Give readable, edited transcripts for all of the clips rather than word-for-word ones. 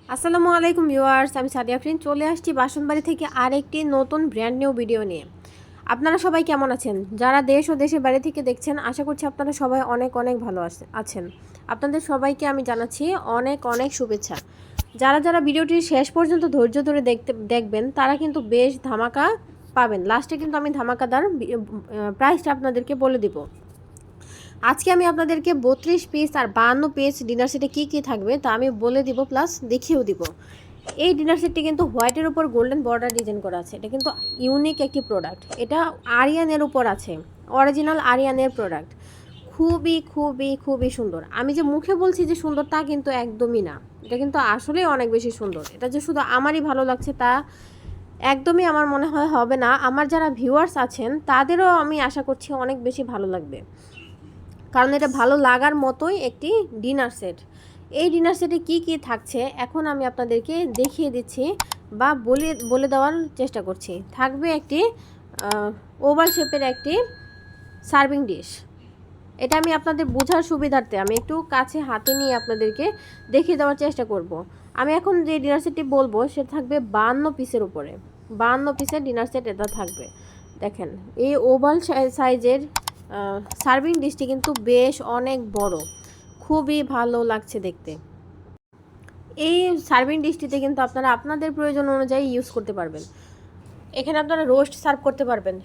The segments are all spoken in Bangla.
আসসালামু আলাইকুম ভিউয়ার্স, আমি সাদিয়া আফরিন চলে আসছি বাসনবাড়ি থেকে আরেকটি নতুন ব্র্যান্ড নিউ ভিডিও নিয়ে। আপনারা সবাই কেমন আছেন? যারা দেশ ও দেশের বাইরে থেকে দেখছেন, আশা করছি আপনারা সবাই অনেক অনেক ভালো আছেন। আপনাদের সবাইকে আমি জানাচ্ছি অনেক অনেক শুভেচ্ছা। যারা যারা ভিডিওটি শেষ পর্যন্ত ধৈর্য ধরে দেখবেন তারা কিন্তু বেশ ধামাকা পাবেন। লাস্টে কিন্তু আমি ধামাকাদার প্রাইসটা আপনাদেরকে বলে দিব। আজকে আমি আপনাদেরকে 32 পিস আর 52 পিস ডিনার সেটে কী থাকবে তা আমি বলে দিব, প্লাস দেখিয়েও দিব। এই ডিনার সেটটি কিন্তু হোয়াইটের উপর গোল্ডেন বর্ডার ডিজাইন করা আছে। এটা কিন্তু ইউনিক একটি প্রোডাক্ট। এটা আরিয়ানের উপর আছে, অরিজিনাল আরিয়ানের প্রোডাক্ট। খুবই খুবই খুবই সুন্দর। আমি যে মুখে বলছি যে সুন্দর তা কিন্তু একদমই না। এটা কিন্তু আসলেই অনেক বেশি সুন্দর। এটা যে শুধু আমারই ভালো লাগছে তা একদমই আমার মনে হয় হবে না। আমার যারা ভিউয়ার্স আছেন তাদেরও আমি আশা করছি অনেক বেশি ভালো লাগবে, কারণ এটা ভালো লাগার মতোই একটি ডিনার সেট। এই ডিনার সেটে কি থাকছে এখন আমি আপনাদেরকে দেখিয়ে দিচ্ছি বা বলে দেওয়ার চেষ্টা করছি। থাকবে একটি ওভাল শেপের একটি সার্ভিং ডিশ। এটা আমি আপনাদের বোঝার সুবিধার্থে আমি একটু কাছে হাতে নিয়ে আপনাদেরকে দেখিয়ে দেওয়ার চেষ্টা করব। আমি এখন যে ডিনার সেটটি বলবো সেটা থাকবে 52 পিসের উপরে। 52 পিসের ডিনার সেট এটা থাকবে। দেখেন, এই ওভাল সাইজের সার্ভিং ডিশটি কিন্তু বেশ অনেক বড়, খুবই ভালো লাগছে দেখতে। এই সার্ভিং ডিশটিতে কিন্তু আপনারা আপনাদের প্রয়োজন অনুযায়ী ইউজ করতে পারবেন। এখানে আপনারা রোস্ট সার্ভ করতে পারবেন।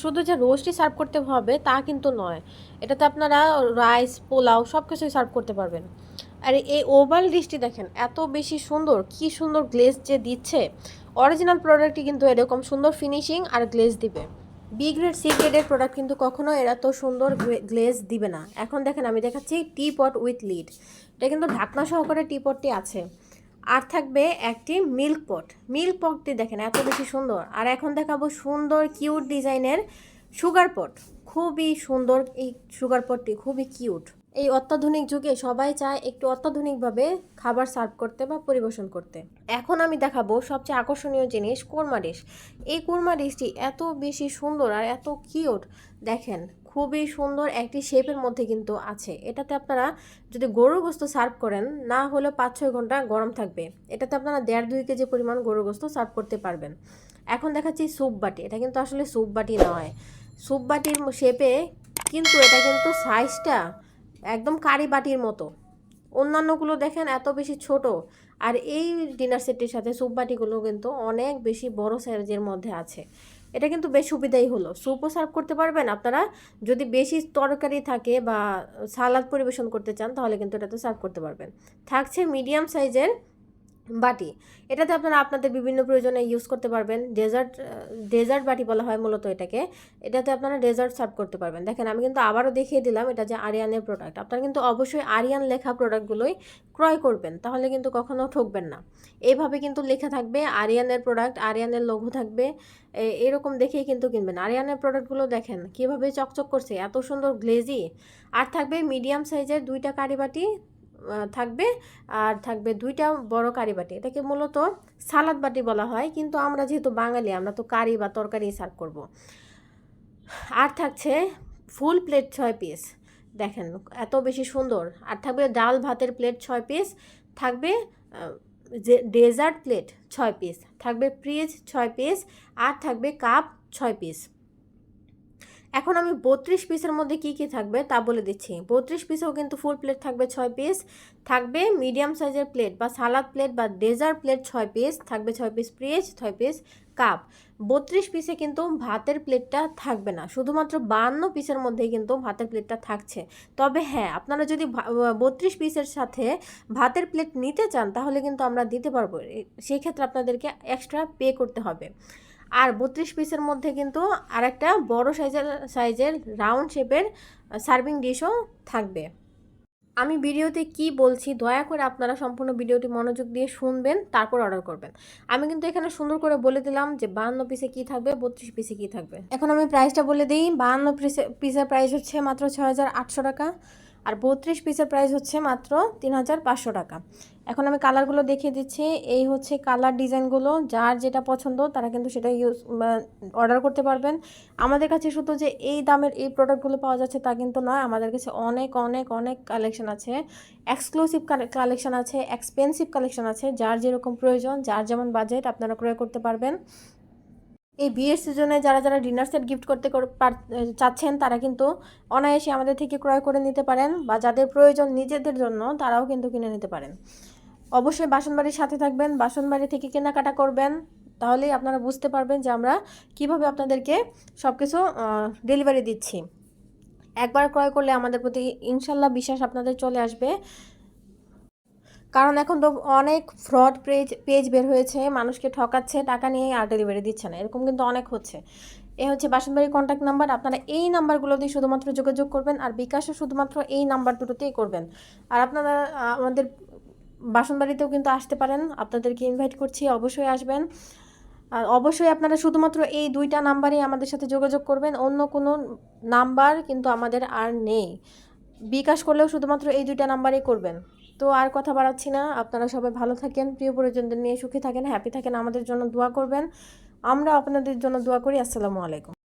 শুধু যে রোস্টই সার্ভ করতে হবে তা কিন্তু নয়, এটাতে আপনারা রাইস, পোলাও সব কিছুই সার্ভ করতে পারবেন। আর এই ওভাল ডিশটি দেখেন এত বেশি সুন্দর, কি সুন্দর গ্লেজ যে দিচ্ছে। অরিজিনাল প্রোডাক্টটি কিন্তু এরকম সুন্দর ফিনিশিং আর গ্লেজ দিবে। বি গ্রেড, সি গ্রেডের প্রোডাক্ট কিন্তু কখনো এরা তো সুন্দর গ্লেজ দিবে না। এখন দেখেন আমি দেখাচ্ছি টি পট উইথ লিড। এটা কিন্তু ঢাকনা সহকারে টি পটটি আছে। আর থাকবে একটি মিল্ক পটটি দেখেন এত বেশি সুন্দর। আর এখন দেখাবো সুন্দর কিউট ডিজাইনের সুগার পট। খুবই সুন্দর এই সুগার পটটি, খুবই কিউট। এই অত্যাধুনিক যুগে সবাই চায় একটু অত্যাধুনিকভাবে খাবার সার্ভ করতে বা পরিবেশন করতে। এখন আমি দেখাবো সবচেয়ে আকর্ষণীয় জিনিস, কোরমা ডিশ। এই কোরমা ডিশটি এত বেশি সুন্দর আর এত কিউট। দেখেন, খুবই সুন্দর একটি শেপের মধ্যে কিন্তু আছে। এটাতে আপনারা যদি গরুর গোস্ত সার্ভ করেন, না হলে 5-6 ঘন্টা গরম থাকবে। এটাতে আপনারা 1.5-2 কেজি পরিমাণ গরুর গোস্ত সার্ভ করতে পারবেন। এখন দেখাচ্ছি স্যুপ বাটি। এটা কিন্তু আসলে স্যুপ বাটি নয়, স্যুপ বাটির শেপে, কিন্তু এটা কিন্তু সাইজটা একদম কারি বাটির মতো। অন্যান্যগুলো দেখেন এত বেশি ছোট, আর এই ডিনার সেটটির সাথে স্যুপ বাটিগুলো কিন্তু অনেক বেশি বড় সাইজের মধ্যে আছে। এটা কিন্তু বেশ সুবিধাই হলো। স্যুপও সার্ভ করতে পারবেন আপনারা। যদি বেশি তরকারি থাকে বা সালাদ পরিবেশন করতে চান তাহলে কিন্তু এটাতে সার্ভ করতে পারবেন। থাকছে মিডিয়াম সাইজের বাটি। এটাতে আপনারা আপনাদের বিভিন্ন প্রয়োজনে ইউজ করতে পারবেন। ডেজার্ট বাটি বলা হয় মূলত এটাকে। এটাতে আপনারা ডেজার্ট সার্ভ করতে পারবেন। দেখেন, আমি কিন্তু আবারও দেখিয়ে দিলাম এটা যে আরিয়ানের প্রোডাক্ট। আপনারা কিন্তু অবশ্যই আরিয়ান লেখা প্রোডাক্টগুলোই ক্রয় করবেন, তাহলে কিন্তু কখনো ঠকবেন না। এইভাবে কিন্তু লেখা থাকবে আরিয়ানের প্রোডাক্ট, আরিয়ানের লোগো থাকবে, এরকম দেখেই কিন্তু কিনবেন। আরিয়ানের প্রোডাক্টগুলো দেখেন কীভাবে চকচক করছে, এত সুন্দর গ্লেজি। আর থাকবে মিডিয়াম সাইজের 2টা কারি বাটি থাকবে, আর থাকবে 2টা বড় কারি বাটি। এটাকে মূলত সালাদ বাটি বলা হয়, কিন্তু আমরা যেহেতু বাঙালি আমরা তো কারি বা তরকারি সার্ভ করব। আর থাকছে ফুল প্লেট 6 পিস। দেখেন এত বেশি সুন্দর। আর থাকবে ডাল ভাতের প্লেট 6 পিস, থাকবে যে ডেজার্ট প্লেট 6 পিস, থাকবে ফ্রিজ 6 পিস, আর থাকবে কাপ 6 পিস। এখন আমি 32 পিসের মধ্যে কি থাকবে তা বলে দিচ্ছি। 32 পিসেও কিন্তু ফুল প্লেট থাকবে 6 পিস, থাকবে মিডিয়াম সাইজের প্লেট বা সালাদ প্লেট বা ডেজার্ট প্লেট 6 পিস, থাকবে 6 পিস ফ্রিজ, 6 পিস কাপ। 32 পিসে কিন্তু ভাতের প্লেটটা থাকবে না, শুধুমাত্র 52 পিসের মধ্যেই কিন্তু ভাতের প্লেটটা থাকছে। তবে হ্যাঁ, আপনারা যদি 32 পিসের সাথে ভাতের প্লেট নিতে চান তাহলে কিন্তু আমরা দিতে পারবো। সেই ক্ষেত্রে আপনাদেরকে এক্সট্রা পে করতে হবে। আর 32 পিসের মধ্যে কিন্তু আরেকটা বড় সাইজের রাউন্ড শেপের সার্ভিং ডিশও থাকবে। আমি ভিডিওতে কি বলছি দয়া করে আপনারা সম্পূর্ণ ভিডিওটি মনোযোগ দিয়ে শুনবেন, তারপর অর্ডার করবেন। আমি কিন্তু এখানে সুন্দর করে বলে দিলাম যে 52 পিসে কি থাকবে, 32 পিসে কি থাকবে। এখন আমি প্রাইসটা বলে দিই। 52 পিসের প্রাইস হচ্ছে মাত্র 6,800 টাকা। আর 32 পিসের প্রাইস হচ্ছে মাত্র 3500 টাকা। এখন আমি কালারগুলো দেখিয়ে দিচ্ছি। এই হচ্ছে কালার ডিজাইনগুলো, যার যেটা পছন্দ তারা কিন্তু সেটা অর্ডার করতে পারবেন। আমাদের কাছে শুধু যে এই দামের এই প্রোডাক্টগুলো পাওয়া যাচ্ছে তা কিন্তু নয়, আমাদের কাছে অনেক অনেক অনেক কালেকশন আছে, এক্সক্লুসিভ কালেকশন আছে, এক্সপেন্সিভ কালেকশন আছে। যার যেরকম প্রয়োজন, যার যেমন বাজেট, আপনারা ক্রয় করতে পারবেন। এই বিয়ের সিজনে যারা যারা ডিনার সেট গিফট করতে চাচ্ছেন তারা কিন্তু অনায়াসে আমাদের থেকে ক্রয় করে নিতে পারেন, বা যাদের প্রয়োজন নিজেদের জন্য তারাও কিন্তু কিনে নিতে পারেন। অবশ্যই বাসনবাড়ির সাথে থাকবেন, বাসনবাড়ি থেকে কেনাকাটা করবেন, তাহলেই আপনারা বুঝতে পারবেন যে আমরা কিভাবে আপনাদেরকে সব কিছু ডেলিভারি দিচ্ছি। একবার ক্রয় করলে আমাদের প্রতি ইনশাল্লাহ বিশ্বাস আপনাদের চলে আসবে। কারণ এখন তো অনেক ফ্রড পেজ বের হয়েছে, মানুষকে ঠকাচ্ছে, টাকা নিয়ে আর ডেলিভারি দিচ্ছে না, এরকম কিন্তু অনেক হচ্ছে। এ হচ্ছে বাসনবাড়ির কন্ট্যাক্ট নাম্বার, আপনারা এই নাম্বারগুলো দিয়ে শুধুমাত্র যোগাযোগ করবেন, আর বিকাশও শুধুমাত্র এই নাম্বার দুটোতেই করবেন। আর আপনারা আমাদের বাসনবাড়িতেও কিন্তু আসতে পারেন, আপনাদেরকে ইনভাইট করছি, অবশ্যই আসবেন। আর অবশ্যই আপনারা শুধুমাত্র এই দুইটা নাম্বারেই আমাদের সাথে যোগাযোগ করবেন, অন্য কোনো নাম্বার কিন্তু আমাদের আর নেই। বিকাশ করলেও শুধুমাত্র এই দুইটা নাম্বারেই করবেন। তো আর কথা বাড়াচ্ছি না, আপনারা সবাই ভালো থাকেন, প্রিয় পরিজনদের নিয়ে সুখী থাকেন, হ্যাপি থাকেন, আমাদের জন্য দোয়া করবেন, আমরা আপনাদের জন্য দোয়া করি। আসসালামু আলাইকুম।